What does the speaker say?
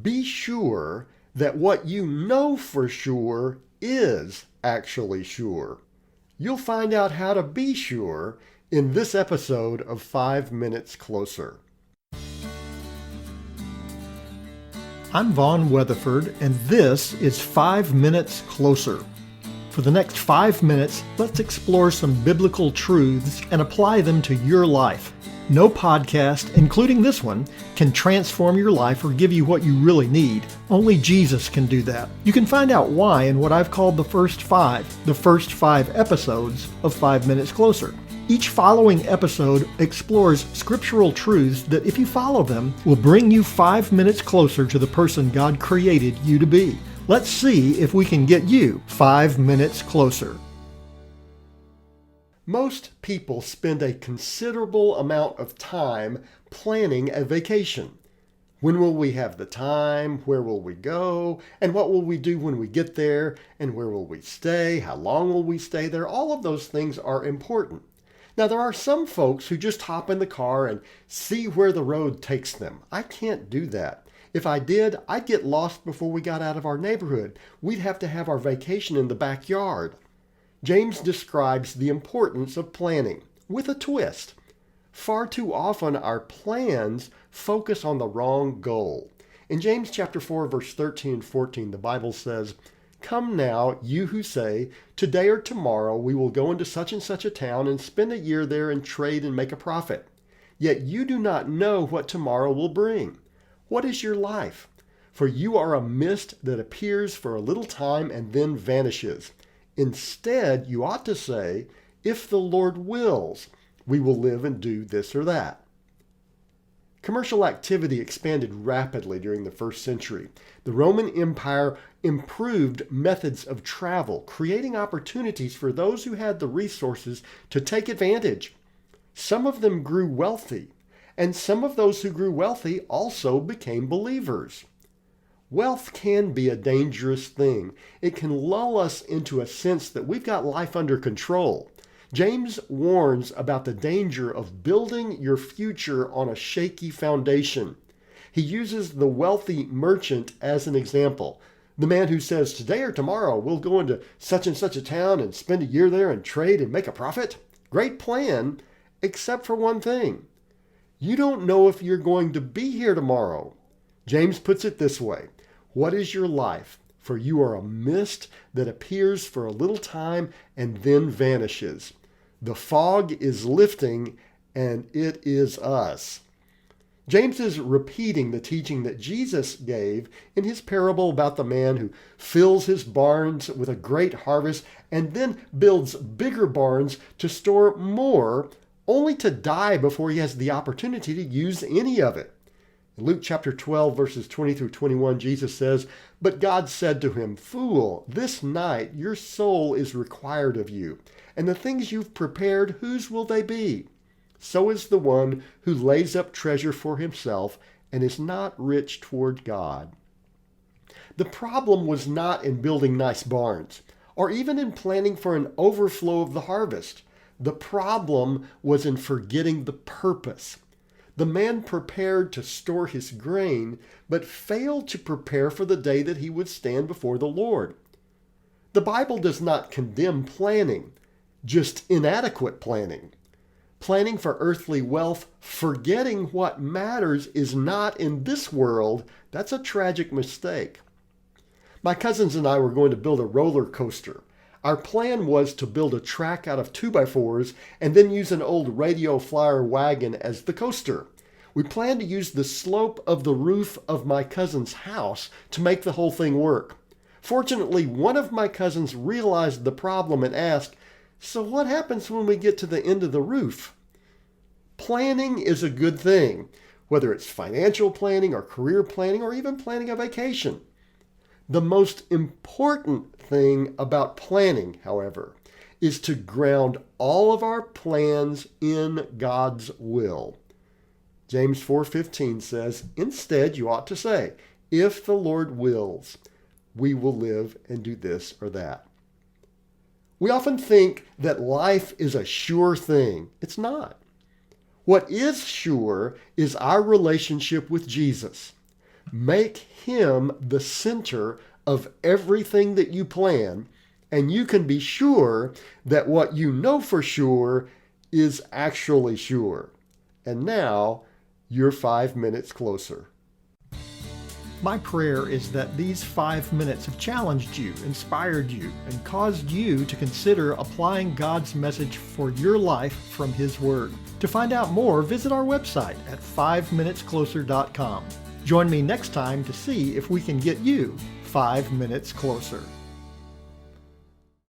Be sure that what you know for sure is actually sure. You'll find out how to be sure in this episode of 5 Minutes Closer. I'm Vaughn Weatherford, and this is 5 Minutes Closer. For the next 5 minutes, let's explore some biblical truths and apply them to your life. No podcast, including this one, can transform your life or give you what you really need. Only Jesus can do that. You can find out why in what I've called the first five episodes of 5 Minutes Closer. Each following episode explores scriptural truths that, if you follow them, will bring you 5 minutes closer to the person God created you to be. Let's see if we can get you 5 minutes closer. Most people spend a considerable amount of time planning a vacation. When will we have the time? Where will we go? And what will we do when we get there? And where will we stay? How long will we stay there? All of those things are important. Now, there are some folks who just hop in the car and see where the road takes them. I can't do that. If I did, I'd get lost before we got out of our neighborhood. We'd have to have our vacation in the backyard. James describes the importance of planning with a twist. Far too often our plans focus on the wrong goal. In James chapter 4, verse 13 and 14, the Bible says, "Come now, you who say, today or tomorrow we will go into such and such a town and spend a year there and trade and make a profit. Yet you do not know what tomorrow will bring. What is your life? For you are a mist that appears for a little time and then vanishes. Instead, you ought to say, if the Lord wills, we will live and do this or that." Commercial activity expanded rapidly during the first century. The Roman Empire improved methods of travel, creating opportunities for those who had the resources to take advantage. Some of them grew wealthy, and some of those who grew wealthy also became believers. Wealth can be a dangerous thing. It can lull us into a sense that we've got life under control. James warns about the danger of building your future on a shaky foundation. He uses the wealthy merchant as an example. The man who says, today or tomorrow we'll go into such and such a town and spend a year there and trade and make a profit. Great plan, except for one thing. You don't know if you're going to be here tomorrow. James puts it this way. What is your life? For you are a mist that appears for a little time and then vanishes. The fog is lifting, and it is us. James is repeating the teaching that Jesus gave in his parable about the man who fills his barns with a great harvest and then builds bigger barns to store more, only to die before he has the opportunity to use any of it. In Luke chapter 12, verses 20 through 21, Jesus says, "But God said to him, 'Fool, this night your soul is required of you, and the things you've prepared, whose will they be? So is the one who lays up treasure for himself and is not rich toward God.'" The problem was not in building nice barns, or even in planning for an overflow of the harvest. The problem was in forgetting the purpose. The man prepared to store his grain, but failed to prepare for the day that he would stand before the Lord. The Bible does not condemn planning, just inadequate planning. Planning for earthly wealth, forgetting what matters, is not in this world. That's a tragic mistake. My cousins and I were going to build a roller coaster. Our plan was to build a track out of 2x4s and then use an old radio flyer wagon as the coaster. We planned to use the slope of the roof of my cousin's house to make the whole thing work. Fortunately, one of my cousins realized the problem and asked, "So what happens when we get to the end of the roof?" Planning is a good thing, whether it's financial planning or career planning or even planning a vacation. The most important thing about planning, however, is to ground all of our plans in God's will. James 4:15 says, "Instead, you ought to say, if the Lord wills, we will live and do this or that." We often think that life is a sure thing. It's not. What is sure is our relationship with Jesus. Make Him the center of everything that you plan, and you can be sure that what you know for sure is actually sure. And now you're 5 minutes closer. My prayer is that these 5 minutes have challenged you, inspired you, and caused you to consider applying God's message for your life from His Word. To find out more, visit our website at 5minutescloser.com. Join me next time to see if we can get you 5 minutes closer.